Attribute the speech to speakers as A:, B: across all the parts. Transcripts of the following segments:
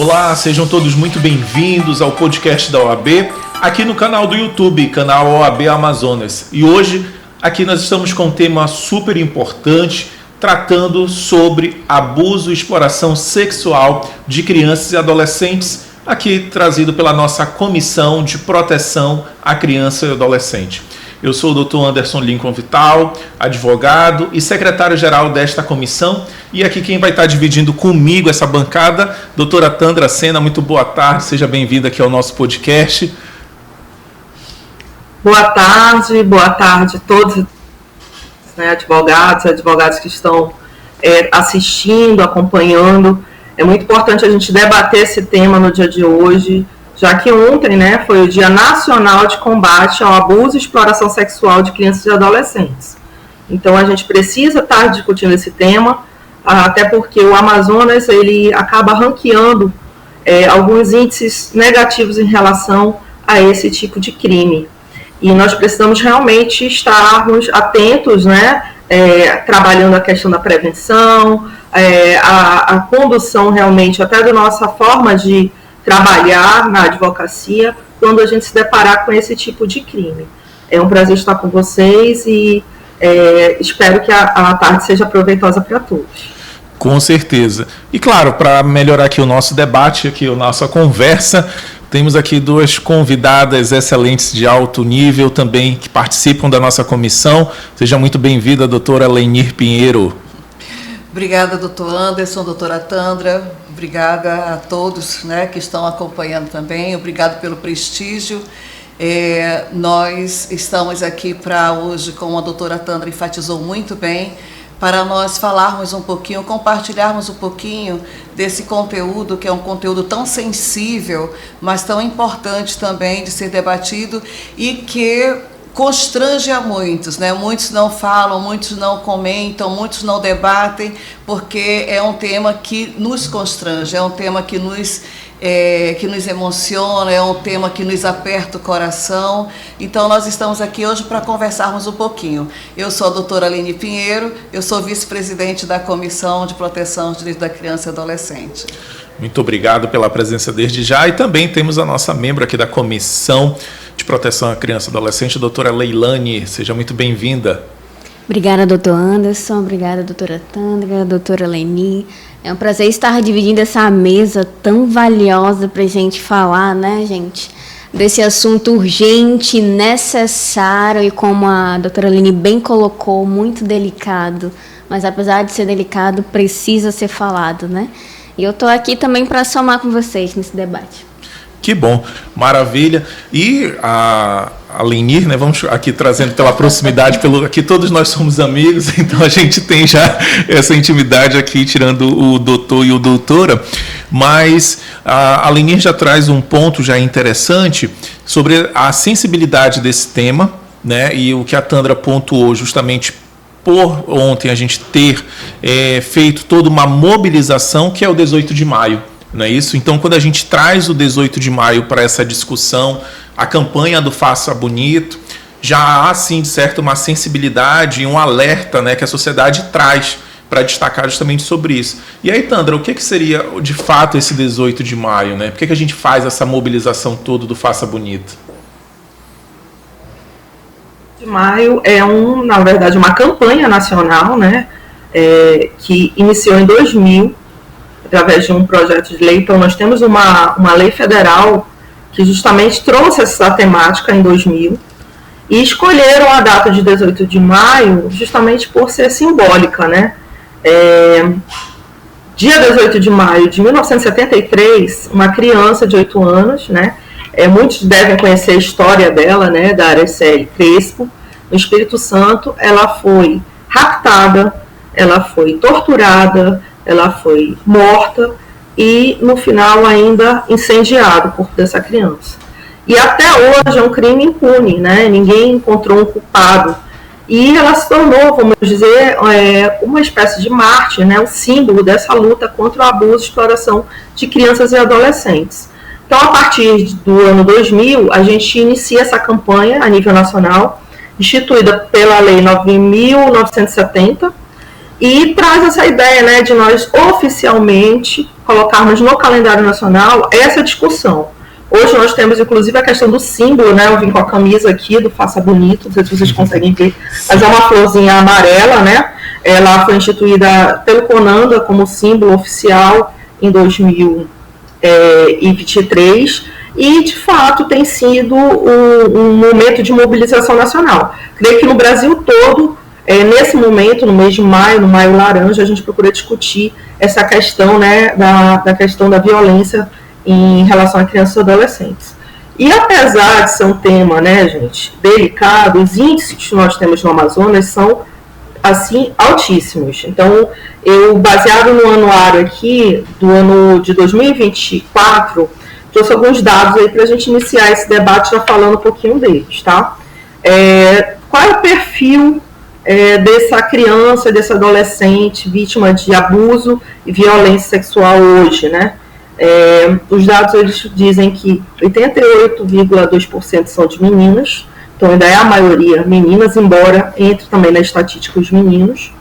A: Olá, sejam todos muito bem-vindos ao podcast da OAB, aqui no canal do YouTube, canal OAB Amazonas. E hoje, aqui nós estamos com um tema super importante, tratando sobre abuso e exploração sexual de crianças e adolescentes, aqui trazido pela nossa Comissão de Proteção à Criança e Adolescente. Eu sou o Dr. Anderson Lincoln Vital, advogado e secretário-geral desta comissão, e aqui quem vai estar dividindo comigo essa bancada, doutora Tandra Sena. Muito boa tarde, seja bem-vinda aqui ao nosso podcast.
B: Boa tarde a todos, advogados que estão assistindo, acompanhando. É muito importante a gente debater esse tema no dia de hoje, já que ontem, foi o Dia Nacional de Combate ao Abuso e Exploração Sexual de Crianças e Adolescentes. Então, a gente precisa estar discutindo esse tema, até porque o Amazonas ele acaba ranqueando alguns índices negativos em relação a esse tipo de crime. E nós precisamos realmente estarmos atentos, trabalhando a questão da prevenção, a condução realmente até da nossa forma de trabalhar na advocacia quando a gente se deparar com esse tipo de crime. É um prazer estar com vocês e espero que a tarde seja proveitosa para todos.
A: Com certeza. E claro, para melhorar aqui o nosso debate, aqui a nossa conversa, temos aqui duas convidadas excelentes de alto nível também que participam da nossa comissão. Seja muito bem-vinda, doutora Lenir Pinheiro.
C: Obrigada, doutor Anderson, doutora Tandra, obrigada a todos que estão acompanhando também, obrigado pelo prestígio. Nós estamos aqui para hoje, como a doutora Tandra enfatizou muito bem, para nós falarmos um pouquinho, compartilharmos um pouquinho desse conteúdo, que é um conteúdo tão sensível, mas tão importante também de ser debatido e que constrange a muitos, Muitos não falam, muitos não comentam, muitos não debatem, porque é um tema que nos constrange, é um tema que nos emociona, é um tema que nos aperta o coração. Então, nós estamos aqui hoje para conversarmos um pouquinho. Eu sou a doutora Lenir Pinheiro, eu sou vice-presidente da Comissão de Proteção aos Direitos da Criança e Adolescente.
A: Muito obrigado pela presença desde já. E também temos a nossa membro aqui da Comissão de Proteção à Criança e Adolescente, a doutora Leilane. Seja muito bem-vinda.
D: Obrigada, doutor Anderson. Obrigada, doutora Tandra, doutora Lenir. É um prazer estar dividindo essa mesa tão valiosa para a gente falar, gente, desse assunto urgente, necessário e, como a doutora Lenir bem colocou, muito delicado. Mas, apesar de ser delicado, precisa ser falado, E eu estou aqui também para somar com vocês nesse debate.
A: Que bom, maravilha. E a Lenir, vamos aqui trazendo pela proximidade, aqui todos nós somos amigos, então a gente tem já essa intimidade aqui, tirando o doutor e o doutora, mas a Lenir já traz um ponto já interessante sobre a sensibilidade desse tema, e o que a Tandra pontuou justamente por ontem a gente ter feito toda uma mobilização, que é o 18 de maio. Não é isso? Então, quando a gente traz o 18 de maio para essa discussão, a campanha do Faça Bonito, já há, sim, de certo, uma sensibilidade e um alerta que a sociedade traz para destacar justamente sobre isso. E aí, Tandra, o que seria, de fato, esse 18 de maio? Por que a gente faz essa mobilização toda do Faça Bonito?
B: De maio é, na verdade, uma campanha nacional, que iniciou em 2000, através de um projeto de lei. Então, nós temos uma lei federal que justamente trouxe essa temática em 2000 e escolheram a data de 18 de maio justamente por ser simbólica, Dia 18 de maio de 1973, uma criança de 8 anos, muitos devem conhecer a história dela, da Araceli Crespo, no Espírito Santo. Ela foi raptada, ela foi torturada, ela foi morta e, no final, ainda incendiado o corpo dessa criança. E até hoje é um crime impune, Ninguém encontrou um culpado. E ela se tornou, vamos dizer, uma espécie de mártir, o símbolo dessa luta contra o abuso e exploração de crianças e adolescentes. Então, a partir do ano 2000, a gente inicia essa campanha a nível nacional, instituída pela Lei 9.970, e traz essa ideia, né, de nós oficialmente colocarmos no calendário nacional essa discussão. Hoje nós temos, inclusive, a questão do símbolo, né? Eu vim com a camisa aqui do Faça Bonito, não sei se vocês conseguem ver, mas é uma florzinha amarela, né? Ela foi instituída pelo CONANDA como símbolo oficial em 2023 e, de fato, tem sido um momento de mobilização nacional. Creio que no Brasil todo, nesse momento, no mês de maio, no Maio Laranja, a gente procura discutir essa questão, né, da questão da violência em relação a crianças e adolescentes. E apesar de ser um tema, né, gente, delicado, os índices que nós temos no Amazonas são, assim, altíssimos. Então, eu, baseado no anuário aqui, do ano de 2024, trouxe alguns dados aí para a gente iniciar esse debate já falando um pouquinho deles, tá? Qual é o perfil dessa criança, desse adolescente vítima de abuso e violência sexual hoje, né? Os dados eles dizem que 88,2% são de meninas, então ainda é a maioria meninas, embora entre também na estatística os meninos.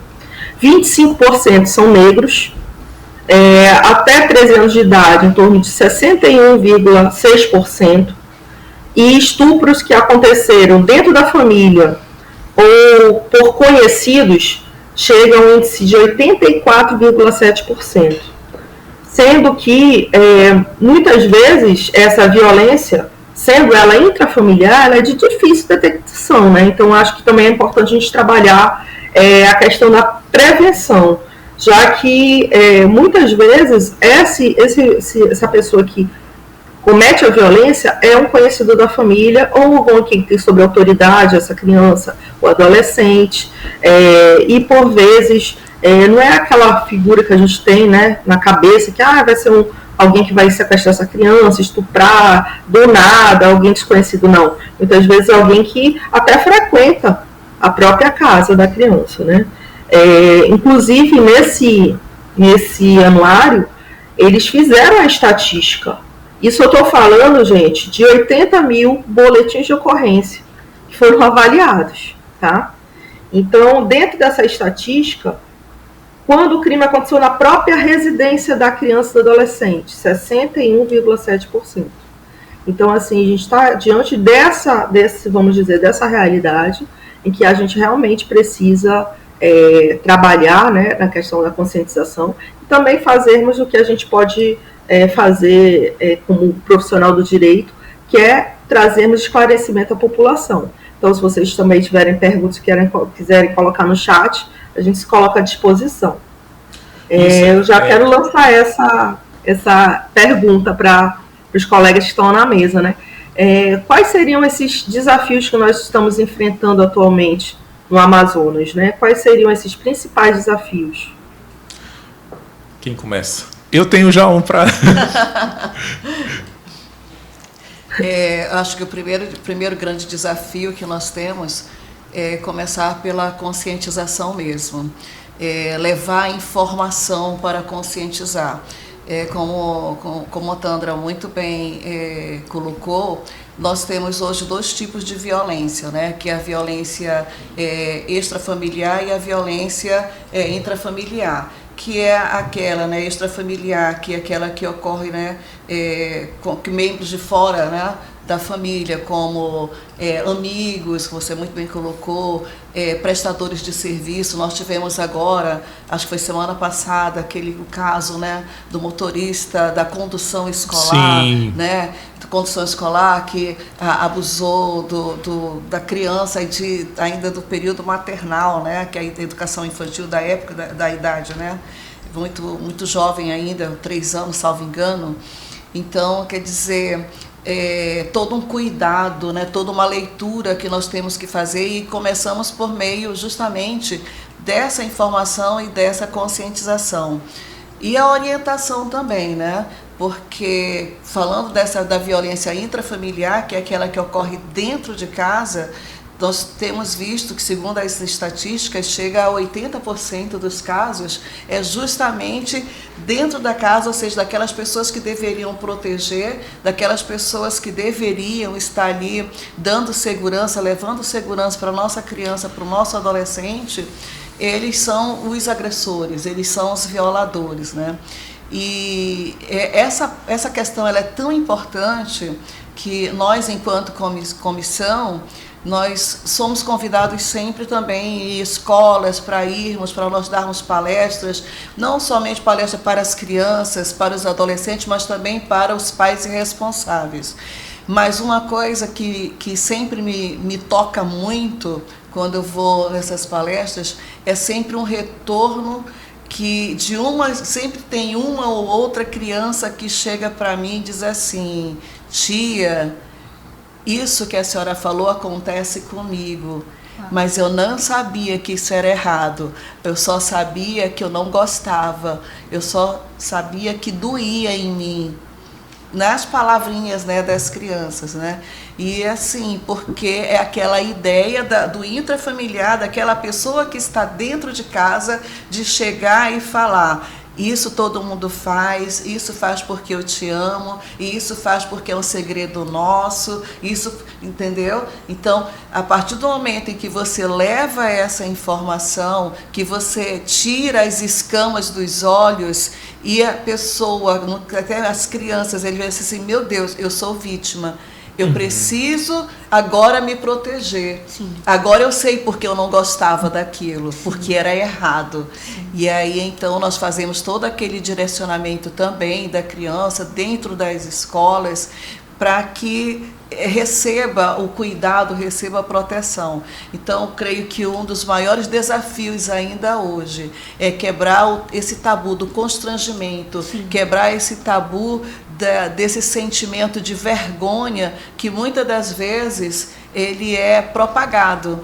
B: 25% são negros, até 13 anos de idade, em torno de 61,6%, e estupros que aconteceram dentro da família ou por conhecidos chegam a um índice de 84,7%. Sendo que, muitas vezes, essa violência, sendo ela intrafamiliar, ela é de difícil detecção, né? Então, acho que também é importante a gente trabalhar a questão da prevenção, já que, muitas vezes, essa pessoa que comete a violência é um conhecido da família ou alguém que tem sobre autoridade essa criança ou adolescente, e, por vezes, não é aquela figura que a gente tem, né, na cabeça, que vai ser alguém que vai sequestrar essa criança, estuprar, do nada, alguém desconhecido, não. Muitas vezes é alguém que até frequenta a própria casa da criança, né. Inclusive, nesse anuário, eles fizeram a estatística. Isso eu estou falando, gente, de 80 mil boletins de ocorrência que foram avaliados, tá? Então, dentro dessa estatística, quando o crime aconteceu na própria residência da criança e do adolescente, 61,7%. Então, assim, a gente está diante dessa realidade em que a gente realmente precisa trabalhar, né, na questão da conscientização e também fazermos o que a gente pode fazer como profissional do direito, que é trazermos esclarecimento à população. Então, se vocês também tiverem perguntas que quiserem colocar no chat, a gente se coloca à disposição. Eu já quero lançar essa pergunta para os colegas que estão na mesa, né? Quais seriam esses desafios que nós estamos enfrentando atualmente no Amazonas, né? Quais seriam esses principais desafios?
A: Quem começa? Eu tenho já um para...
C: Acho que o primeiro grande desafio que nós temos é começar pela conscientização mesmo. Levar a informação para conscientizar. Como a Tandra muito bem colocou, nós temos hoje dois tipos de violência, né? Que é a violência extrafamiliar e a violência intrafamiliar, que é aquela, né, extrafamiliar, que é aquela que ocorre, né, com membros de fora, né, da família, como amigos, que você muito bem colocou, prestadores de serviço. Nós tivemos agora, acho que foi semana passada, aquele caso, né, do motorista da condução escolar,
A: Sim.
C: Né, condução escolar que abusou da criança ainda do período maternal, né, que é a educação infantil da época, da idade, né, muito jovem ainda, 3 anos, salvo engano. Então, quer dizer, todo um cuidado, né, toda uma leitura que nós temos que fazer, e começamos por meio justamente dessa informação e dessa conscientização. E a orientação também, né? Porque falando da violência intrafamiliar, que é aquela que ocorre dentro de casa, nós temos visto que, segundo as estatísticas, chega a 80% dos casos justamente dentro da casa, ou seja, daquelas pessoas que deveriam proteger, daquelas pessoas que deveriam estar ali dando segurança, levando segurança para a nossa criança, para o nosso adolescente, eles são os agressores, eles são os violadores, né? E essa questão ela é tão importante que nós, enquanto comissão, nós somos convidados sempre também em escolas para nós darmos palestras, não somente palestras para as crianças, para os adolescentes, mas também para os pais e responsáveis. Mas uma coisa que sempre me toca muito quando eu vou nessas palestras é sempre um retorno sempre tem uma ou outra criança que chega para mim e diz assim: tia, isso que a senhora falou acontece comigo, mas eu não sabia que isso era errado, eu só sabia que eu não gostava, eu só sabia que doía em mim. Nas palavrinhas, né, das crianças, né? E assim, porque é aquela ideia do intrafamiliar, daquela pessoa que está dentro de casa, de chegar e falar: isso todo mundo faz, isso faz porque eu te amo, e isso faz porque é um segredo nosso, isso, entendeu? Então, a partir do momento em que você leva essa informação, que você tira as escamas dos olhos, e a pessoa, até as crianças, eles vão assim: meu Deus, eu sou vítima, eu preciso agora me proteger. Sim. Agora eu sei porque eu não gostava daquilo, porque era errado. Sim. E aí, então, nós fazemos todo aquele direcionamento também da criança dentro das escolas para que receba o cuidado, receba a proteção. Então, creio que um dos maiores desafios ainda hoje é quebrar esse tabu do constrangimento, sim, quebrar esse tabu desse sentimento de vergonha que muitas das vezes ele é propagado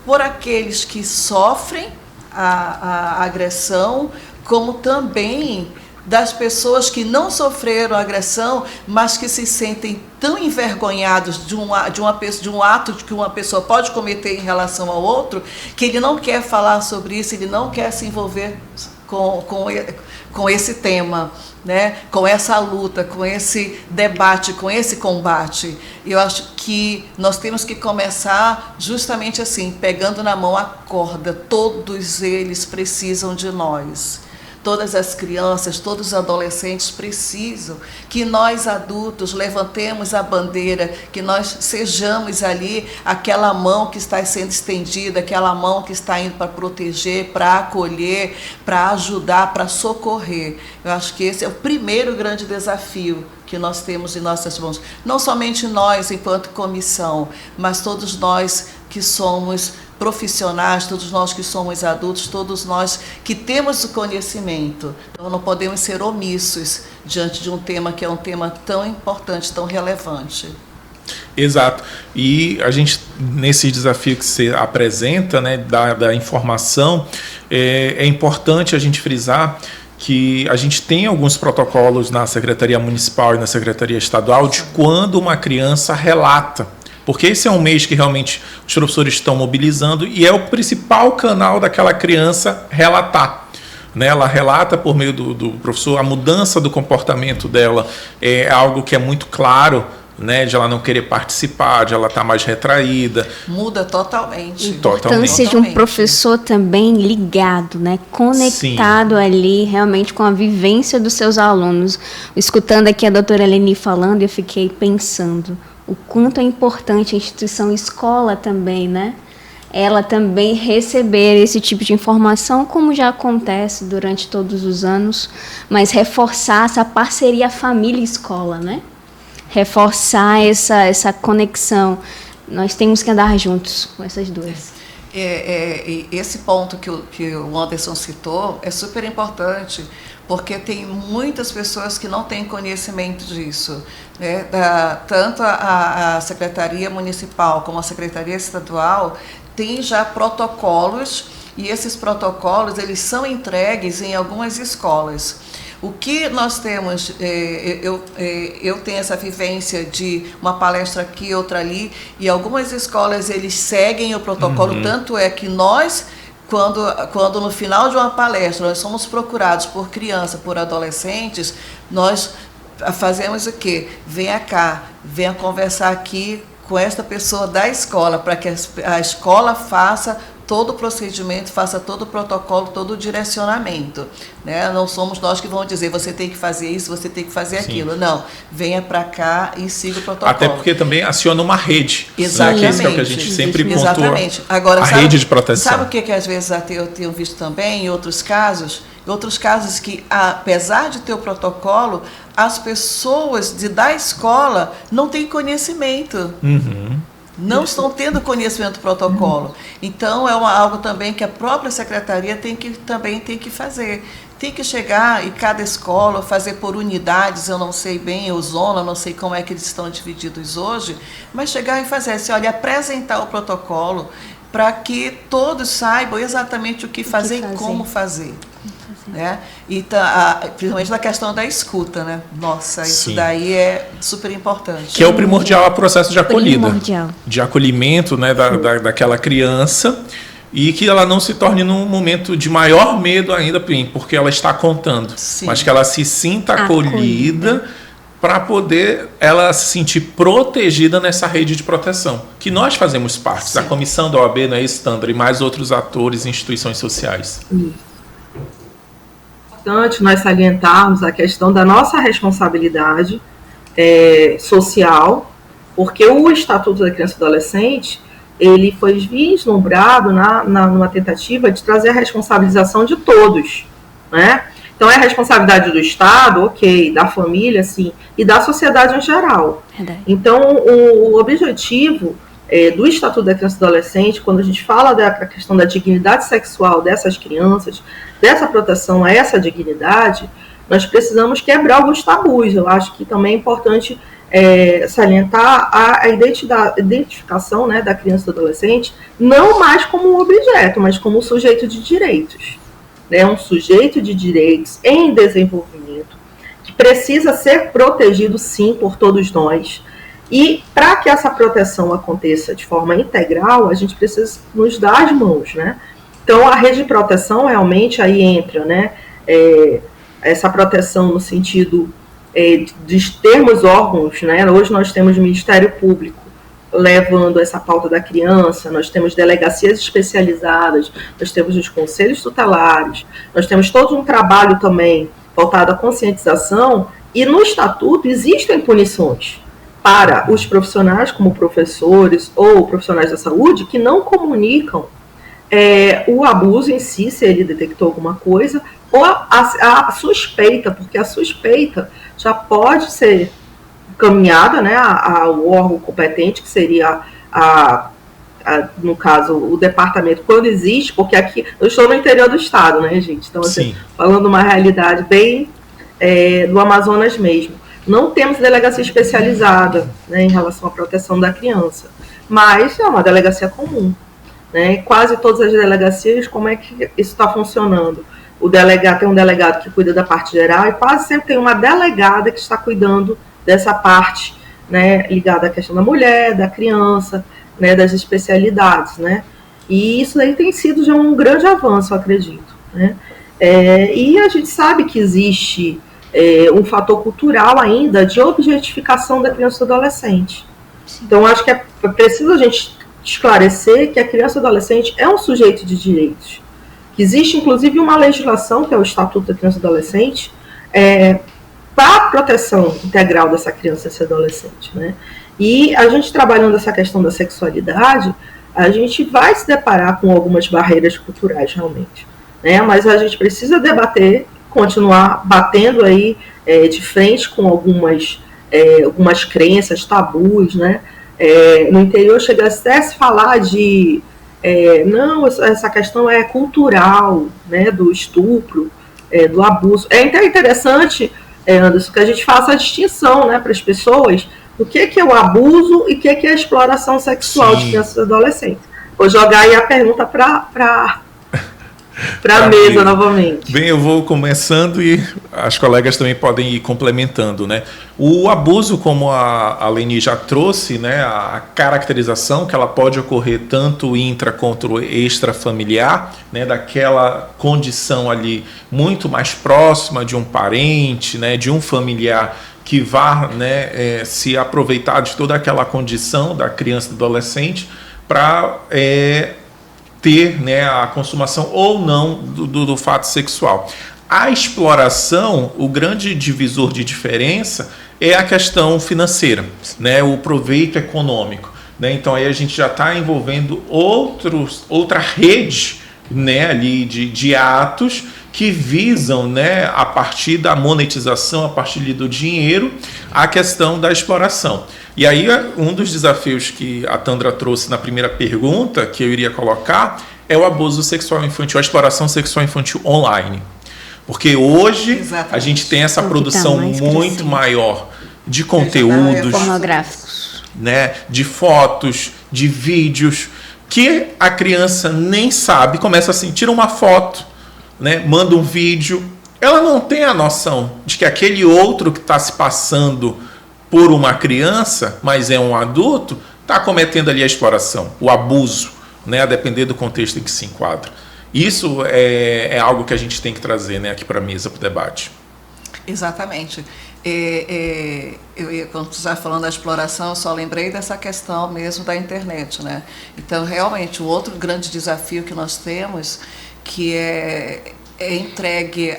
C: por aqueles que sofrem a agressão, como também das pessoas que não sofreram agressão, mas que se sentem tão envergonhados de um ato que uma pessoa pode cometer em relação ao outro, que ele não quer falar sobre isso, ele não quer se envolver com esse tema, né? Com essa luta, com esse debate, com esse combate. Eu acho que nós temos que começar justamente assim, pegando na mão a corda. Todos eles precisam de nós. Todas as crianças, todos os adolescentes precisam que nós adultos levantemos a bandeira, que nós sejamos ali aquela mão que está sendo estendida, aquela mão que está indo para proteger, para acolher, para ajudar, para socorrer. Eu acho que esse é o primeiro grande desafio que nós temos em nossas mãos. Não somente nós, enquanto comissão, mas todos nós que somos profissionais, todos nós que somos adultos, todos nós que temos o conhecimento. Então, não podemos ser omissos diante de um tema que é um tema tão importante, tão relevante.
A: Exato. E a gente, nesse desafio que você apresenta, né, da informação, é importante a gente frisar que a gente tem alguns protocolos na Secretaria Municipal e na Secretaria Estadual de quando uma criança relata. Porque esse é um mês que realmente os professores estão mobilizando e é o principal canal daquela criança relatar. Né? Ela relata por meio do professor, a mudança do comportamento dela é algo que é muito claro, né? De ela não querer participar, de ela estar mais retraída.
C: Muda totalmente.
D: A importância de um professor também ligado, né? Conectado, sim, ali realmente com a vivência dos seus alunos. Escutando aqui a doutora Eleni falando, eu fiquei pensando o quanto é importante a instituição escola também, né? Ela também receber esse tipo de informação, como já acontece durante todos os anos, mas reforçar essa parceria família-escola, né? Reforçar essa conexão. Nós temos que andar juntos com essas duas.
C: Esse ponto que o Anderson citou é super importante, porque tem muitas pessoas que não têm conhecimento disso, né? Tanto a Secretaria Municipal como a Secretaria Estadual tem já protocolos, e esses protocolos eles são entregues em algumas escolas. O que nós temos, eu tenho essa vivência de uma palestra aqui, outra ali, e algumas escolas eles seguem o protocolo, tanto é que nós, quando no final de uma palestra nós somos procurados por crianças, por adolescentes, nós fazemos o quê? Venha cá, venha conversar aqui com esta pessoa da escola, para que a escola faça todo o procedimento, faça todo o protocolo, todo o direcionamento, né? Não somos nós que vamos dizer, você tem que fazer isso, você tem que fazer aquilo. Não, venha para cá e siga o protocolo.
A: Até porque também aciona uma rede.
C: Exatamente.
A: Esse é o que a gente sempre pontua.
C: Exatamente. Agora,
A: rede de proteção.
C: Sabe o que às vezes até eu tenho visto também em outros casos? Em outros casos que, apesar de ter o protocolo, as pessoas da escola não têm conhecimento. Não estão tendo conhecimento do protocolo. Então, é algo também que a própria secretaria também tem que fazer. Tem que chegar em cada escola, fazer por unidades, eu não sei bem, ou zona, eu não sei como é que eles estão divididos hoje, mas chegar e fazer assim, olha, apresentar o protocolo para que todos saibam exatamente o que fazer e como fazer. Né? E principalmente na questão da escuta, né? Nossa, isso daí é super importante.
A: Que é o primordial, o processo de acolhida,
D: Primordial.
A: de acolhimento, né, daquela criança, e que ela não se torne num momento de maior medo ainda, porque ela está contando, mas que ela se sinta acolhida para poder ela se sentir protegida nessa rede de proteção, que nós fazemos parte, a comissão da OAB, não é isso, Tandra, e mais outros atores e instituições sociais.
B: Importante nós salientarmos a questão da nossa responsabilidade social, porque o Estatuto da Criança e do Adolescente, ele foi vislumbrado numa tentativa de trazer a responsabilização de todos, né? Então, é a responsabilidade do Estado, ok, da família, sim, e da sociedade em geral.
D: Verdade.
B: Então, o objetivo do Estatuto da Criança e do Adolescente, quando a gente fala da questão da dignidade sexual dessas crianças, dessa proteção a essa dignidade, nós precisamos quebrar alguns tabus. Eu acho que também é importante salientar a identificação, né, da criança e do adolescente, não mais como um objeto, mas como um sujeito de direitos. Né, um sujeito de direitos em desenvolvimento, que precisa ser protegido, sim, por todos nós. E para que essa proteção aconteça de forma integral, a gente precisa nos dar as mãos, né? Então, a rede de proteção realmente aí entra, né? Essa proteção no sentido de termos órgãos, né? Hoje nós temos o Ministério Público levando essa pauta da criança, nós temos delegacias especializadas, nós temos os conselhos tutelares, nós temos todo um trabalho também voltado à conscientização, e no Estatuto existem punições para os profissionais, como professores ou profissionais da saúde, que não comunicam o abuso em si, se ele detectou alguma coisa, ou a suspeita, porque a suspeita já pode ser caminhada, né, ao órgão competente, que seria, no caso, o departamento, quando existe, porque aqui, eu estou no interior do estado, né, gente? Então, assim, falando uma realidade bem do Amazonas mesmo. Não temos delegacia especializada, né, em relação à proteção da criança, mas é uma delegacia comum. Né? Quase todas as delegacias, como é que isso está funcionando? O delegado tem um delegado que cuida da parte geral e quase sempre tem uma delegada que está cuidando dessa parte, né, ligada à questão da mulher, da criança, né, das especialidades, né? E isso aí tem sido já um grande avanço, eu acredito, né? E a gente sabe que existe um fator cultural ainda de objetificação da criança e do adolescente. Então, acho que é preciso a gente esclarecer que a criança e o adolescente é um sujeito de direitos. Que existe, inclusive, uma legislação, que é o Estatuto da Criança e do Adolescente, para a proteção integral dessa criança e desse adolescente. Né? E a gente trabalhando essa questão da sexualidade, a gente vai se deparar com algumas barreiras culturais, realmente. Né? Mas a gente precisa debater, continuar batendo aí de frente com algumas crenças, tabus, né? No interior chega até a se falar de não, essa questão é cultural, né, do estupro, do abuso. É até interessante, Anderson, que a gente faça a distinção, né, para as pessoas do que é o abuso e o que é a exploração sexual de crianças e adolescentes. Vou jogar aí a pergunta para a mesa novamente.
A: Bem, eu vou começando e as colegas também podem ir complementando, né? O abuso, como a Leni já trouxe, né, a caracterização que ela pode ocorrer tanto intra quanto extrafamiliar, né, daquela condição ali muito mais próxima de um parente, né, de um familiar que vá, né, se aproveitar de toda aquela condição da criança e do adolescente para ter, né, a consumação ou não do fato sexual. A exploração, o grande divisor de diferença é a questão financeira, né, o proveito econômico, né? Então aí a gente já está envolvendo outra rede, né, ali de atos que visam, né, a partir da monetização, a partir do dinheiro, a questão da exploração. E aí um dos desafios que a Tandra trouxe na primeira pergunta, que eu iria colocar, é o abuso sexual infantil, a exploração sexual infantil online. Porque hoje
C: Exatamente.
A: a gente tem essa
D: O que
A: produção
D: tá mais
A: muito
D: crescente.
A: maior de conteúdos,
D: Pornográficos.
A: né, de fotos, de vídeos, que a criança nem sabe, começa assim, tira uma foto, né, manda um vídeo, ela não tem a noção de que aquele outro que está se passando por uma criança, mas é um adulto, está cometendo ali a exploração, o abuso, né, a depender do contexto em que se enquadra. Isso é algo que a gente tem que trazer, né, aqui para a mesa, para o debate.
C: Exatamente. Quando você estava falando da exploração, eu só lembrei dessa questão mesmo da internet, né? Então, realmente, o outro grande desafio que nós temos, que é entregue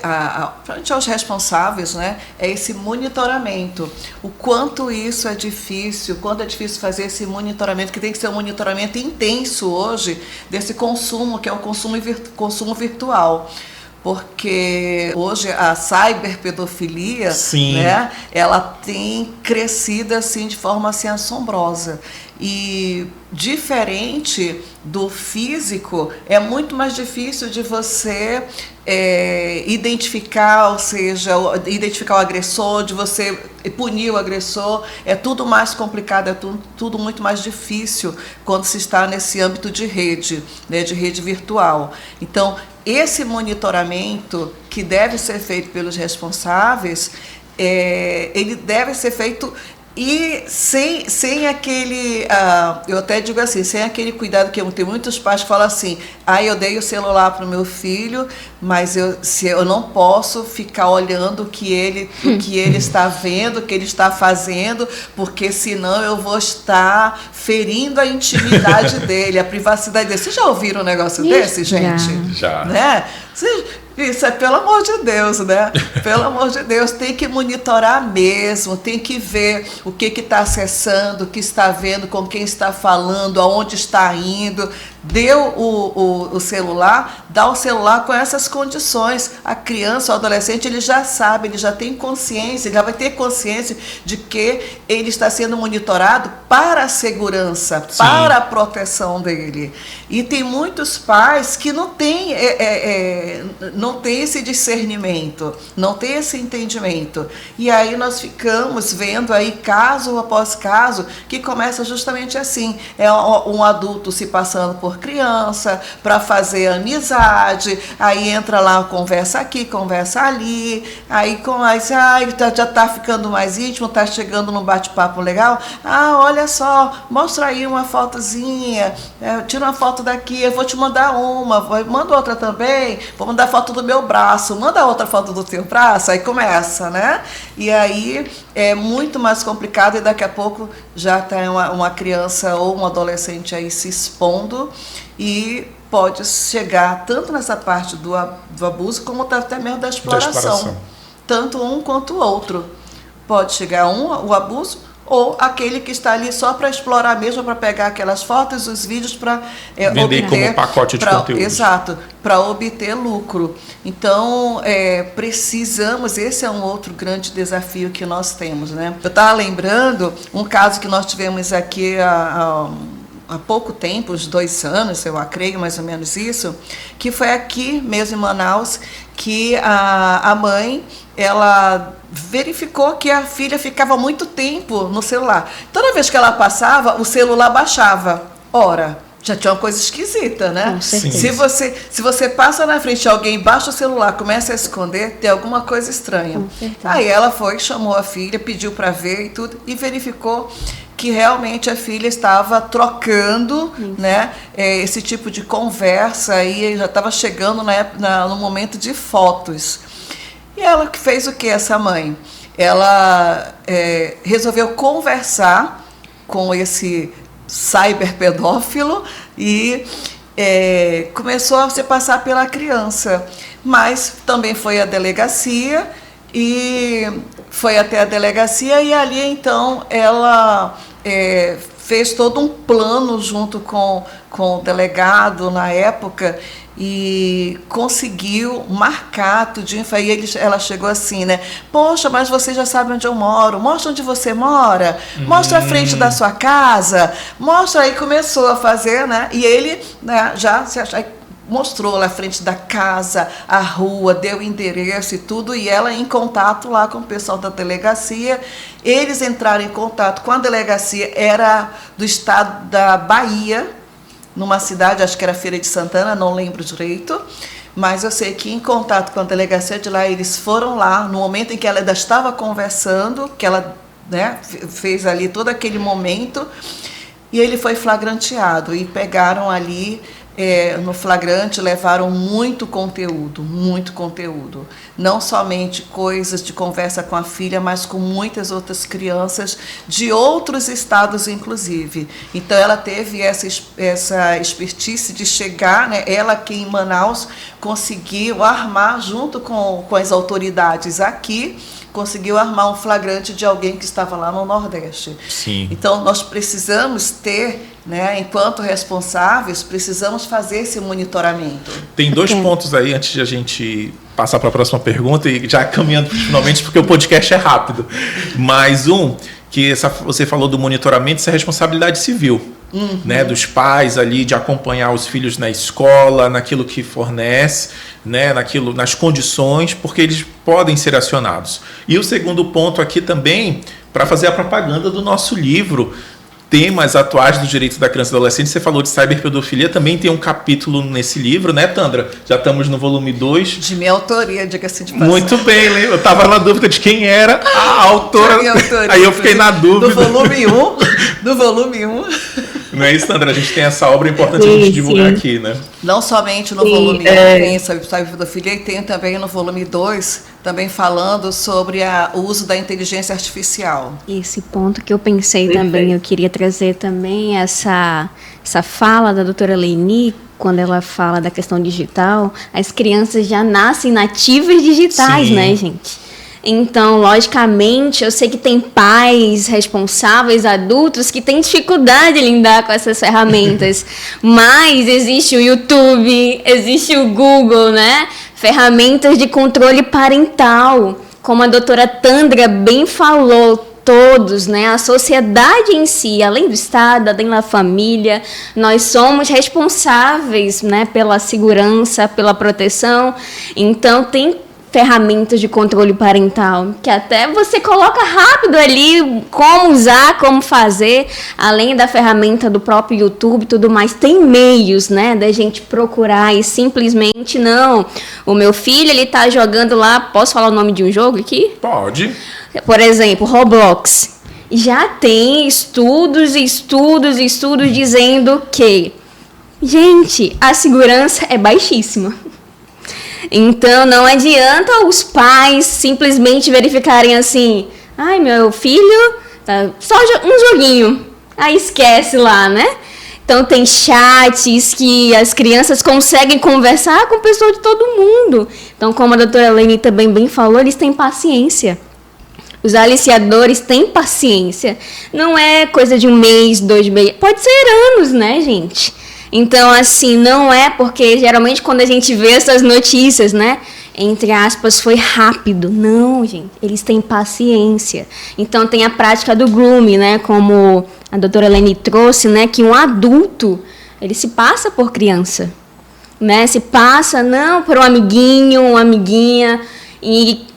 C: aos responsáveis, né, é esse monitoramento. O quanto isso é difícil, quanto é difícil fazer esse monitoramento, que tem que ser um monitoramento intenso hoje desse consumo, que é o consumo virtual. Porque hoje a cyberpedofilia, né, ela tem crescido assim, de forma assim, assombrosa. E diferente do físico, é muito mais difícil de você identificar, ou seja, identificar o agressor, de você punir o agressor. É tudo mais complicado, é tudo muito mais difícil quando se está nesse âmbito de rede, né, de rede virtual. Então, esse monitoramento que deve ser feito pelos responsáveis, ele deve ser feito e sem aquele, eu até digo assim, sem aquele cuidado que tem muitos pais que falam assim, eu dei o celular para o meu filho, mas eu não posso ficar olhando o que ele está vendo, o que ele está fazendo, porque senão eu vou estar ferindo a intimidade dele, a privacidade dele. Vocês já ouviram um negócio desse, gente?
A: Já.
C: Né? Isso é pelo amor de Deus, né? Pelo amor de Deus, tem que monitorar mesmo, tem que ver o que está acessando, o que está vendo, com quem está falando, aonde está indo. Deu o celular, dá o celular com essas condições. A criança, o adolescente, ele já sabe, ele já tem consciência, ele já vai ter consciência de que ele está sendo monitorado para a segurança,
A: Sim.
C: para a proteção dele. E tem muitos pais que não têm esse discernimento, não tem esse entendimento. E aí nós ficamos vendo aí caso após caso que começa justamente assim, um adulto se passando por criança para fazer amizade, aí entra lá, conversa aqui, conversa ali, aí já está ficando mais íntimo, está chegando num bate-papo legal, olha só, mostra aí uma fotozinha, tira uma foto daqui, eu vou te mandar manda outra também, vou mandar foto do meu braço, manda outra foto do teu braço, aí começa, né? E aí é muito mais complicado e daqui a pouco já tem uma criança ou um adolescente aí se expondo e pode chegar tanto nessa parte do abuso como até mesmo da exploração. Tanto um quanto o outro. Pode chegar o abuso ou aquele que está ali só para explorar mesmo, para pegar aquelas fotos, os vídeos para
A: vender
C: obter,
A: como pacote de conteúdo.
C: Exato, para obter lucro. Então, precisamos, esse é um outro grande desafio que nós temos, né? Eu estava lembrando um caso que nós tivemos aqui há pouco tempo, uns 2 anos, eu creio mais ou menos isso, que foi aqui mesmo em Manaus, que a mãe, ela verificou que a filha ficava muito tempo no celular. Toda vez que ela passava, o celular baixava. Ora, já tinha uma coisa esquisita, né?
D: Sim.
C: Se você passa na frente de alguém, baixa o celular, começa a esconder, tem alguma coisa estranha. Aí ela foi, chamou a filha, pediu para ver e tudo, e verificou que realmente a filha estava trocando, né, esse tipo de conversa, e já estava chegando no momento de fotos. E ela fez o que, essa mãe? Ela resolveu conversar com esse cyberpedófilo e começou a se passar pela criança, mas também foi à delegacia e foi até a delegacia e ali então ela fez todo um plano junto com o delegado na época e conseguiu marcar tudinho. Aí ela chegou assim, né? Poxa, mas você já sabe onde eu moro. Mostra onde você mora. Mostra a frente da sua casa. Mostra. Aí começou a fazer, né? E ele, né, já mostrou lá à frente da casa, a rua, deu o endereço e tudo, e ela em contato lá com o pessoal da delegacia. Eles entraram em contato com a delegacia, era do estado da Bahia, numa cidade, acho que era Feira de Santana, não lembro direito, mas eu sei que em contato com a delegacia de lá, eles foram lá, no momento em que ela ainda estava conversando, que ela, né, fez ali todo aquele momento, e ele foi flagranteado, e pegaram ali, no flagrante, levaram muito conteúdo, não somente coisas de conversa com a filha, mas com muitas outras crianças de outros estados, inclusive. Então, ela teve essa expertise de chegar, né, ela aqui em Manaus conseguiu armar, junto com as autoridades aqui, conseguiu armar um flagrante de alguém que estava lá no Nordeste.
A: Sim.
C: Então, nós precisamos ter, né, enquanto responsáveis, precisamos fazer esse monitoramento.
A: Tem 2 pontos aí, antes de a gente passar para a próxima pergunta, e já caminhando finalmente, porque o podcast é rápido. Mais que você falou do monitoramento, isso é responsabilidade civil, né, dos pais ali, de acompanhar os filhos na escola, naquilo que fornece, né, nas condições, porque eles podem ser acionados. E o segundo ponto aqui também, para fazer a propaganda do nosso livro, Temas Atuais do Direito da Criança e do Adolescente. Você falou de cyberpedofilia, também tem um capítulo nesse livro, né, Tandra? Já estamos no volume 2.
C: De minha autoria, diga-se de passagem.
A: Muito bem, eu estava na dúvida de quem era a autora.
C: Minha autoria.
A: Aí eu fiquei na dúvida.
C: Do volume 1.
A: Não é isso, Tandra? A gente tem essa obra importante a gente divulgar aqui, né?
C: Não somente no volume 1 tem sobre cyberpedofilia, e tem também no volume 2, também falando sobre o uso da inteligência artificial.
D: Esse ponto que eu pensei também, eu queria trazer também essa fala da doutora Leni, quando ela fala da questão digital. As crianças já nascem nativas digitais,
A: Sim.
D: né, gente? Então, logicamente, eu sei que tem pais responsáveis, adultos, que têm dificuldade em lidar com essas ferramentas. Mas existe o YouTube, existe o Google, né? Ferramentas de controle parental. Como a doutora Tandra bem falou, todos, né? A sociedade em si, além do Estado, além da família, nós somos responsáveis, né, pela segurança, pela proteção. Então, tem ferramentas de controle parental, que até você coloca rápido ali como usar, como fazer, além da ferramenta do próprio YouTube e tudo mais. Tem meios, né, da gente procurar e simplesmente não. O meu filho, ele tá jogando lá, posso falar o nome de um jogo aqui?
A: Pode.
D: Por exemplo, Roblox. Já tem estudos dizendo que, gente, a segurança é baixíssima. Então, não adianta os pais simplesmente verificarem assim, ai, meu filho, tá só um joguinho, aí esquece lá, né? Então, tem chats que as crianças conseguem conversar com pessoas de todo mundo. Então, como a doutora Leni também bem falou, eles têm paciência. Os aliciadores têm paciência. Não é coisa de 1 mês, 2 meses, pode ser anos, né, gente? Então, assim, não é porque geralmente quando a gente vê essas notícias, né, entre aspas, foi rápido. Não, gente, eles têm paciência. Então, tem a prática do grooming, né, como a doutora Leni trouxe, né, que um adulto, ele se passa por criança, né, se passa, não, por um amiguinho, uma amiguinha, e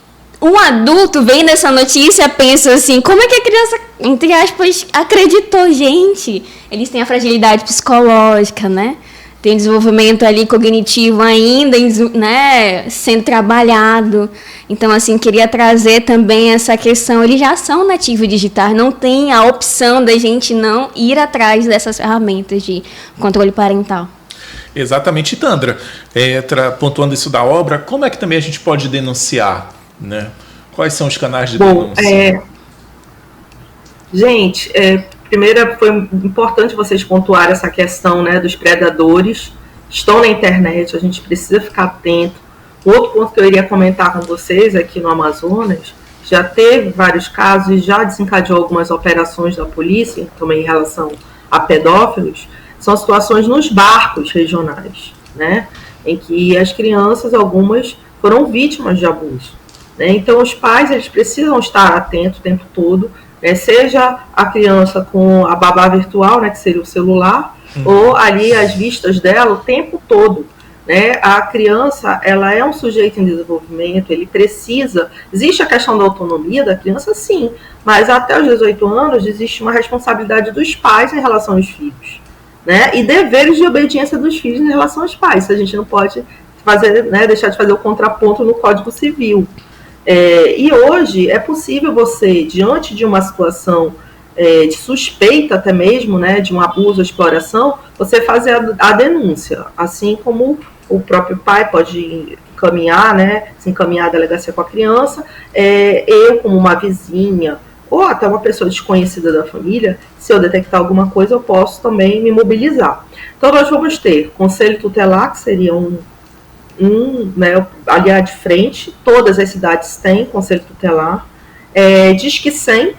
D: um adulto vendo essa notícia pensa assim, como é que a criança, entre aspas, acreditou? Gente, eles têm a fragilidade psicológica, né? Tem desenvolvimento ali cognitivo ainda, né, sendo trabalhado. Então, assim, queria trazer também essa questão. Eles já são nativos digitais, não tem a opção da gente não ir atrás dessas ferramentas de controle parental.
A: Exatamente, Tandra. Pontuando isso da obra, como é que também a gente pode denunciar, né? Quais são os canais de denúncia?
B: Gente, primeiro foi importante vocês pontuarem essa questão, né, dos predadores. estão na internet, a gente precisa ficar atento. Outro ponto que eu iria comentar com vocês aqui no Amazonas, já teve vários casos e já desencadeou algumas operações da polícia, também em relação a pedófilos, são situações nos barcos regionais, né, em que as crianças, algumas, foram vítimas de abuso. Né? Então, os pais eles precisam estar atentos o tempo todo, né, seja a criança com a babá virtual, né, que seria o celular, ou ali as vistas dela o tempo todo. Né? A criança, ela é um sujeito em desenvolvimento, ele precisa... Existe a questão da autonomia da criança, sim, mas até os 18 anos existe uma responsabilidade dos pais em relação aos filhos. Né? E deveres de obediência dos filhos em relação aos pais. A gente não pode fazer, né, deixar de fazer o contraponto no Código Civil. E hoje é possível você, diante de uma situação de suspeita até mesmo, né, de um abuso ou exploração, você fazer a denúncia, assim como o próprio pai pode encaminhar, né, se encaminhar a delegacia com a criança, eu como uma vizinha ou até uma pessoa desconhecida da família, se eu detectar alguma coisa, eu posso também me mobilizar. Então nós vamos ter conselho tutelar, que seria né, aliás de frente, todas as cidades têm conselho tutelar, Disque 100,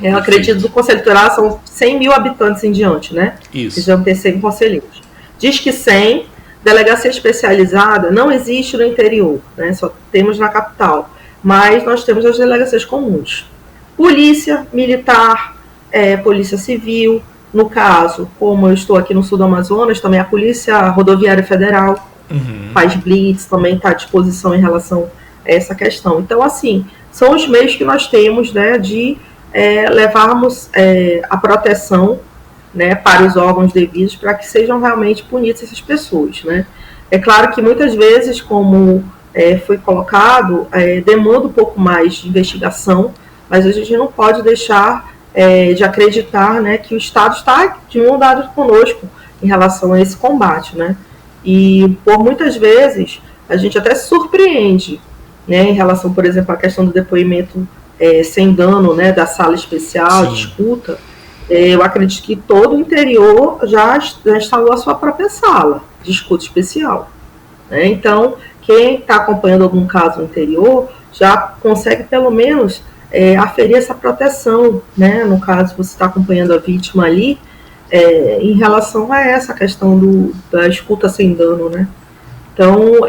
B: eu acredito que o conselho tutelar são 100 mil habitantes em diante, né?
A: Isso.
B: Eles vão ter 100 conselheiros. Disque 100, delegacia especializada, não existe no interior, né? Só temos na capital, mas nós temos as delegacias comuns. Polícia militar, polícia civil, no caso, como eu estou aqui no sul do Amazonas, também a Polícia Rodoviária Federal faz blitz, também está à disposição em relação a essa questão. Então, assim, são os meios que nós temos, né, de levarmos a proteção, né, para os órgãos devidos, para que sejam realmente punidas essas pessoas. Né? É claro que muitas vezes, como foi colocado, demanda um pouco mais de investigação, mas a gente não pode deixar de acreditar, né, que o Estado está de mão dada conosco em relação a esse combate. Né? E por muitas vezes a gente até se surpreende, né, em relação, por exemplo, à questão do depoimento sem dano, né, da sala especial, de escuta. Eu acredito que todo o interior já instalou a sua própria sala de escuta especial. Né? Então, quem está acompanhando algum caso no interior já consegue, pelo menos, aferir essa proteção. Né? No caso, você está acompanhando a vítima ali, em relação a essa questão da escuta sem dano. Né? Então,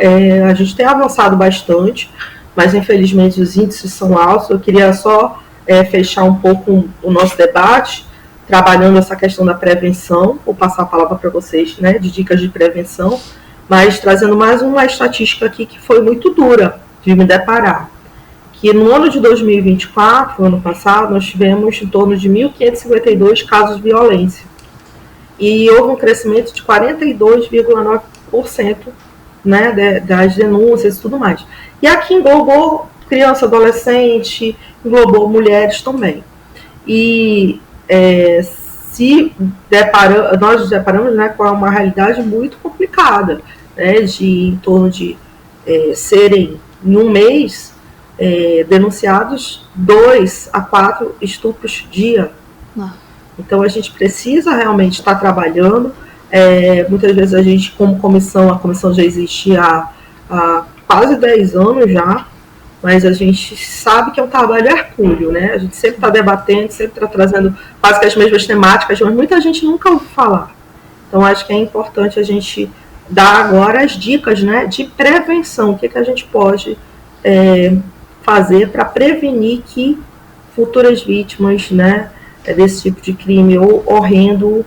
B: a gente tem avançado bastante, mas infelizmente os índices são altos. Eu queria só fechar um pouco o nosso debate, trabalhando essa questão da prevenção. Vou passar a palavra para vocês, né, de dicas de prevenção, mas trazendo mais uma estatística aqui que foi muito dura de me deparar, que no ano de 2024, ano passado, nós tivemos em torno de 1.552 casos de violência, e houve um crescimento de 42,9%, né, das denúncias e tudo mais. E aqui englobou criança, adolescente, englobou mulheres também. E nós nos deparamos, né, com uma realidade muito complicada, né, de em torno de serem, em um mês, denunciados 2 a 4 estupros dia. Então a gente precisa realmente estar trabalhando. Muitas vezes a gente, como comissão, a comissão já existe há quase 10 anos já, mas a gente sabe que é um trabalho hercúleo, né? A gente sempre está debatendo, sempre está trazendo quase que as mesmas temáticas, mas muita gente nunca ouviu falar. Então acho que é importante a gente dar agora as dicas, né, de prevenção, o que a gente pode fazer para prevenir que futuras vítimas, né, desse tipo de crime horrendo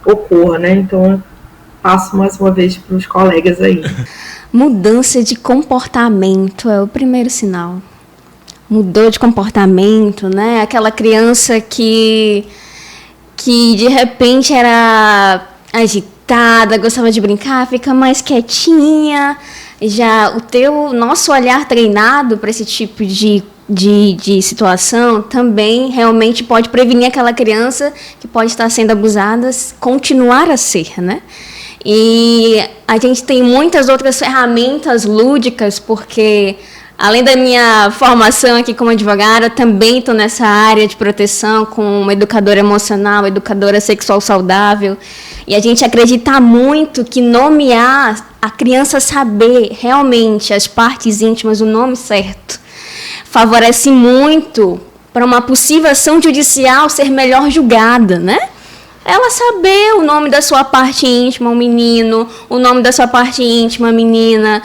B: ocorra, né? Então eu passo mais uma vez para os colegas aí.
D: Mudança de comportamento é o primeiro sinal. Mudou de comportamento, né? Aquela criança que de repente era agitada, gostava de brincar, fica mais quietinha. Já nosso olhar treinado para esse tipo de situação também realmente pode prevenir aquela criança que pode estar sendo abusada continuar a ser, né? E a gente tem muitas outras ferramentas lúdicas, porque Além da minha formação aqui como advogada, também estou nessa área de proteção como educadora emocional, educadora sexual saudável. E a gente acredita muito que nomear, a criança saber realmente as partes íntimas, o nome certo, favorece muito para uma possível ação judicial ser melhor julgada, né? Ela saber o nome da sua parte íntima, o menino, o nome da sua parte íntima, a menina.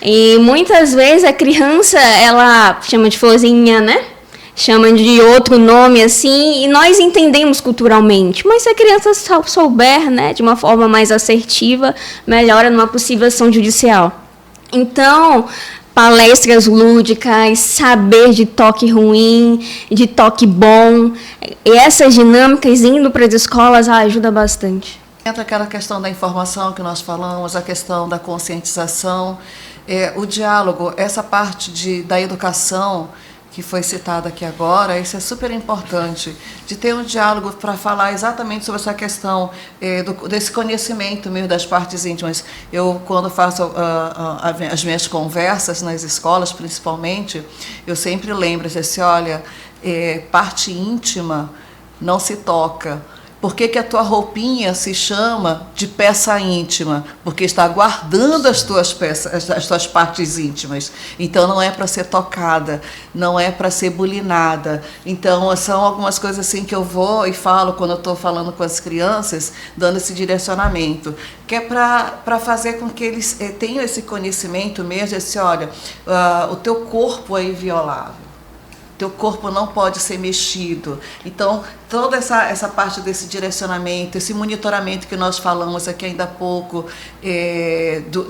D: E muitas vezes a criança, ela chama de florzinha, né? Chama de outro nome assim, e nós entendemos culturalmente. Mas se a criança souber, né, de uma forma mais assertiva, melhora numa possível ação judicial. Então, palestras lúdicas, saber de toque ruim, de toque bom, e essas dinâmicas indo para as escolas ajuda bastante.
C: Entra aquela questão da informação que nós falamos, a questão da conscientização, o diálogo, essa parte da educação que foi citada aqui agora, isso é super importante, de ter um diálogo para falar exatamente sobre essa questão desse conhecimento mesmo das partes íntimas. Eu, quando faço as minhas conversas nas escolas, principalmente, eu sempre lembro assim, olha, parte íntima não se toca. Por que a tua roupinha se chama de peça íntima? Porque está guardando as tuas peças, as tuas partes íntimas. Então não é para ser tocada, não é para ser bulinada. Então são algumas coisas assim que eu vou e falo quando eu estou falando com as crianças, dando esse direcionamento, que é para fazer com que eles tenham esse conhecimento mesmo, assim, olha, o teu corpo é inviolável. Teu corpo não pode ser mexido. Então, toda essa parte desse direcionamento, esse monitoramento que nós falamos aqui ainda há pouco,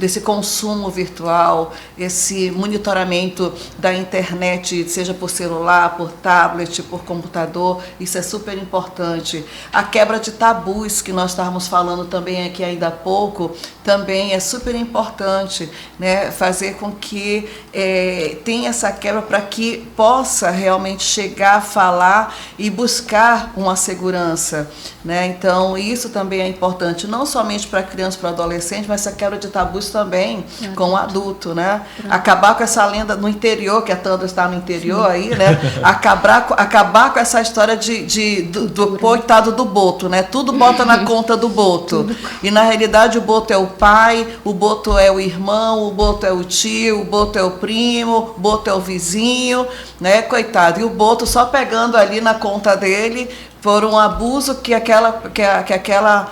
C: desse consumo virtual, esse monitoramento da internet, seja por celular, por tablet, por computador, isso é super importante. A quebra de tabus que nós estávamos falando também aqui ainda há pouco, também é super importante, né? Fazer com que tenha essa quebra para que possa realmente chegar a falar e buscar uma segurança, né? Então, isso também é importante, não somente para criança, para adolescente, mas essa quebra de tabus também com o adulto, né? Acabar com essa lenda no interior, que a Tandra está no interior aí, né? Acabar com essa história do coitado do boto, né? Tudo bota na conta do boto. E, na realidade, o boto é o pai, o boto é o irmão, o boto é o tio, o boto é o primo, o boto é o vizinho, né? Coitado. E o boto só pegando ali na conta dele por um abuso que aquela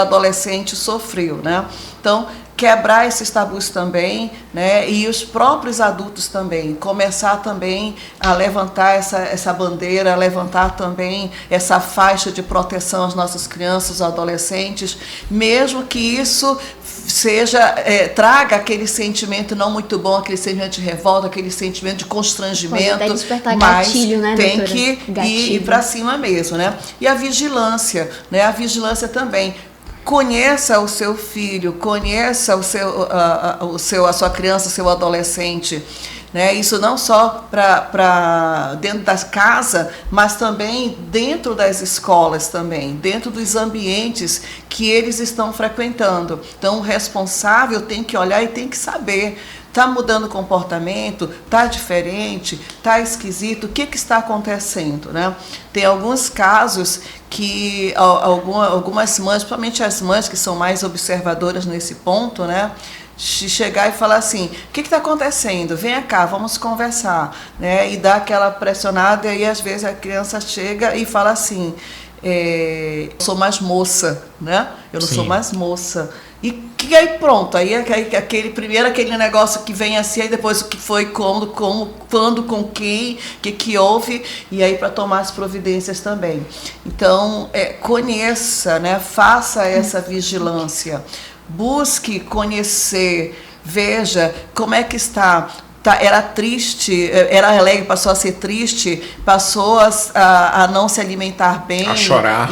C: adolescente sofreu, né? Então, quebrar esses tabus também, né? E os próprios adultos também, começar também a levantar essa bandeira, a levantar também essa faixa de proteção às nossas crianças, adolescentes, mesmo que isso traga aquele sentimento não muito bom, aquele sentimento de revolta, aquele sentimento de constrangimento,
D: pode até despertar
C: mas
D: gatilho, né,
C: tem
D: doutora?
C: que ir para cima mesmo, né? E a vigilância, né? A vigilância também. Conheça o seu filho, conheça a sua criança, o seu adolescente, né? Isso não só para dentro da casa, mas também dentro das escolas também, dentro dos ambientes que eles estão frequentando. Então, o responsável tem que olhar e tem que saber. Está mudando o comportamento? Está diferente? Está esquisito? O que está acontecendo, né? Tem alguns casos que algumas mães, principalmente as mães que são mais observadoras nesse ponto, né? Chegar e falar assim, o que está acontecendo? Venha cá, vamos conversar, né? E dar aquela pressionada, e às vezes a criança chega e fala assim, eu sou mais moça, né? Eu não sou mais moça. E aí pronto, aí aquele negócio que vem assim, aí depois o que foi, quando, com quem, o que houve, e aí para tomar as providências também. Então, conheça, né? Faça essa vigilância, busque conhecer, veja como é que está. Era triste, era alegre, passou a ser triste, passou a não se alimentar bem,
A: a chorar,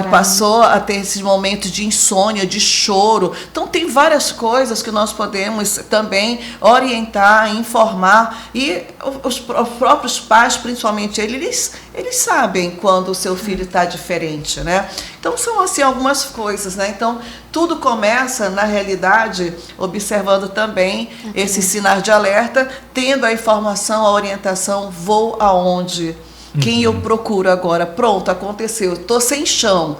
C: passou a ter esses momentos de insônia, de choro. Então tem várias coisas que nós podemos também orientar, informar, e os próprios pais, principalmente eles sabem quando o seu filho está diferente, né? Então são assim algumas coisas, né? Então tudo começa, na realidade, observando também esses sinais de alerta tendo a informação, a orientação, vou aonde? Quem eu procuro agora? Pronto, aconteceu, estou sem chão.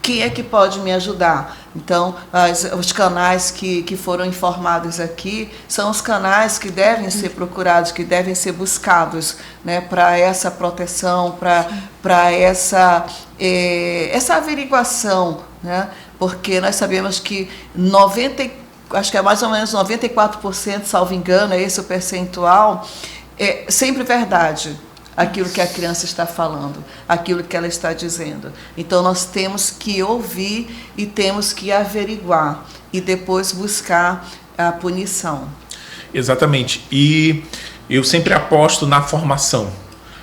C: Quem é que pode me ajudar? Então, os canais que foram informados aqui são os canais que devem ser procurados, que devem ser buscados, né, para essa proteção, para essa averiguação, né? Porque nós sabemos que acho que é mais ou menos 94%, salvo engano, é esse o percentual, é sempre verdade. Aquilo que a criança está falando, aquilo que ela está dizendo. Então, nós temos que ouvir e temos que averiguar e depois buscar a punição.
A: Exatamente. E eu sempre aposto na formação.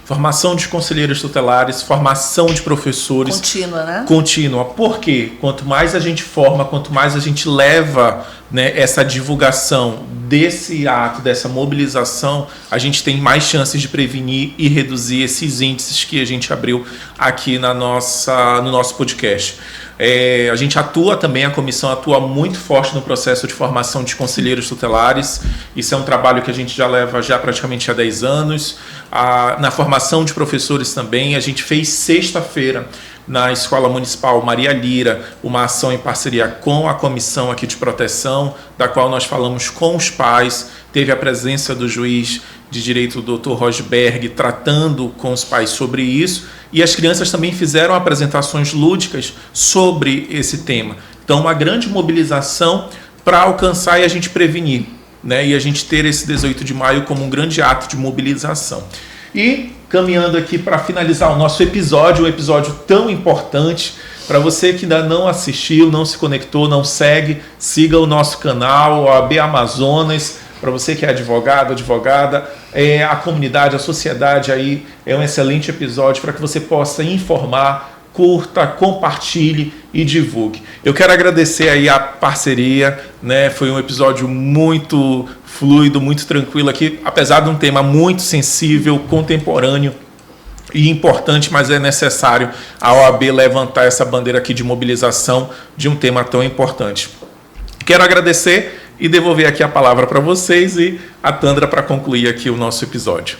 A: Formação de conselheiros tutelares, formação de professores.
C: Contínua, né?
A: Contínua. Por quê? Quanto mais a gente forma, quanto mais a gente leva, né, essa divulgação desse ato, dessa mobilização, a gente tem mais chances de prevenir e reduzir esses índices que a gente abriu aqui no nosso podcast. A gente atua também, a comissão atua muito forte no processo de formação de conselheiros tutelares. Isso é um trabalho que a gente já leva praticamente há 10 anos. Na formação de professores também, a gente fez sexta-feira na Escola Municipal Maria Lira uma ação em parceria com a comissão aqui de proteção, da qual nós falamos com os pais. Teve a presença do juiz de direito, o Dr. Rosberg, tratando com os pais sobre isso, e as crianças também fizeram apresentações lúdicas sobre esse tema. Então, uma grande mobilização para alcançar e a gente prevenir, né? E a gente ter esse 18 de maio como um grande ato de mobilização. E caminhando aqui para finalizar o nosso episódio, um episódio tão importante, para você que ainda não assistiu, não se conectou, não segue, siga o nosso canal, o OAB Amazonas. Para você que é advogado, advogada, a comunidade, a sociedade, aí é um excelente episódio para que você possa informar, curta, compartilhe e divulgue. Eu quero agradecer aí a parceria, né? Foi um episódio muito fluido, muito tranquilo aqui, apesar de um tema muito sensível, contemporâneo e importante, mas é necessário a OAB levantar essa bandeira aqui de mobilização de um tema tão importante. Quero agradecer e devolver aqui a palavra para vocês e a Tandra para concluir aqui o nosso episódio.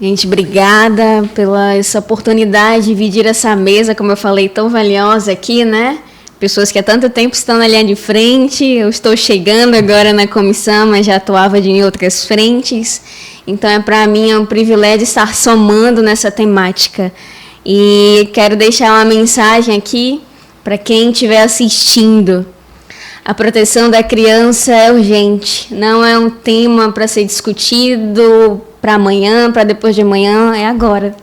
D: Gente, obrigada pela essa oportunidade de dividir essa mesa, como eu falei, tão valiosa aqui, né? Pessoas que há tanto tempo estão na linha de frente. Eu estou chegando agora na comissão, mas já atuava em outras frentes. Então, para mim é um privilégio estar somando nessa temática. E quero deixar uma mensagem aqui para quem estiver assistindo. A proteção da criança é urgente, não é um tema para ser discutido para amanhã, para depois de amanhã, é agora.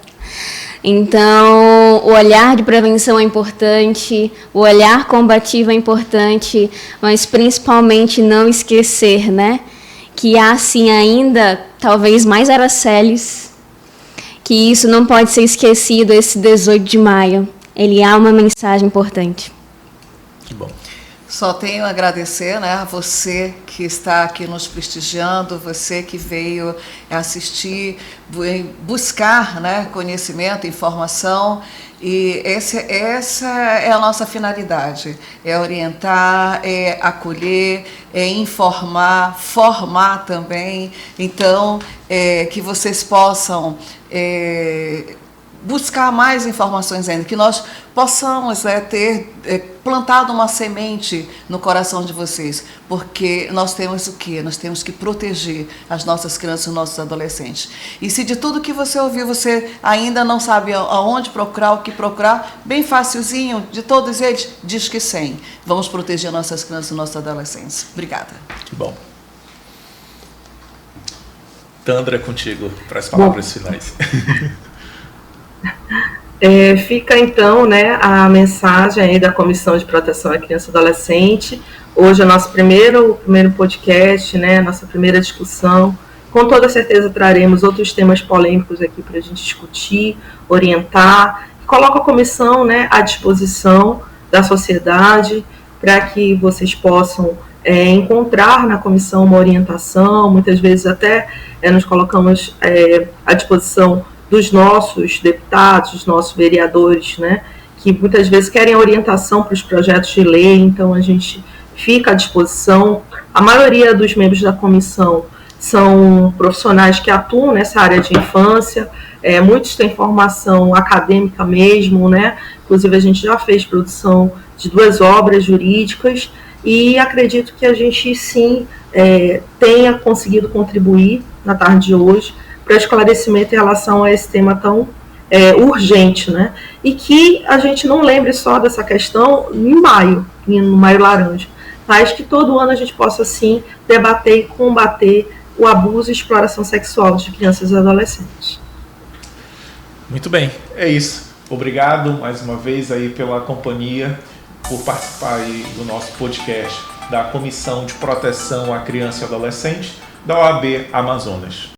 D: Então, o olhar de prevenção é importante, o olhar combativo é importante, mas principalmente não esquecer, né, que há sim ainda talvez mais Araceles, que isso não pode ser esquecido esse 18 de maio. Ele há uma mensagem importante.
A: Que bom.
C: Só tenho a agradecer, né, a você que está aqui nos prestigiando, você que veio assistir, buscar, né, conhecimento, informação. E essa é a nossa finalidade, é orientar, é acolher, é informar, formar também. Então, que vocês possam buscar mais informações ainda, que nós possamos ter plantado uma semente no coração de vocês, porque nós temos o quê? Nós temos que proteger as nossas crianças e os nossos adolescentes. E se de tudo que você ouviu, você ainda não sabe aonde procurar, o que procurar, bem facilzinho, de todos eles, Disque 100. Vamos proteger nossas crianças e nossos adolescentes. Obrigada.
A: Que bom. Tandra, contigo, para as palavras finais.
B: Fica então, né, a mensagem aí da Comissão de Proteção à Criança e Adolescente. Hoje é o nosso primeiro podcast, né, nossa primeira discussão. Com toda certeza traremos outros temas polêmicos aqui para a gente discutir, orientar. Coloco a comissão, né, à disposição da sociedade para que vocês possam encontrar na comissão uma orientação. Muitas vezes até nos colocamos à disposição dos nossos deputados, dos nossos vereadores, né, que muitas vezes querem orientação para os projetos de lei, então a gente fica à disposição. A maioria dos membros da comissão são profissionais que atuam nessa área de infância, muitos têm formação acadêmica mesmo, né? Inclusive a gente já fez produção de 2 obras jurídicas e acredito que a gente sim tenha conseguido contribuir na tarde de hoje para esclarecimento em relação a esse tema tão urgente, né? E que a gente não lembre só dessa questão no Maio Laranja, mas que todo ano a gente possa sim debater e combater o abuso e exploração sexual de crianças e adolescentes.
A: Muito bem, é isso. Obrigado mais uma vez aí pela companhia, por participar aí do nosso podcast da Comissão de Proteção à Criança e Adolescente da OAB Amazonas.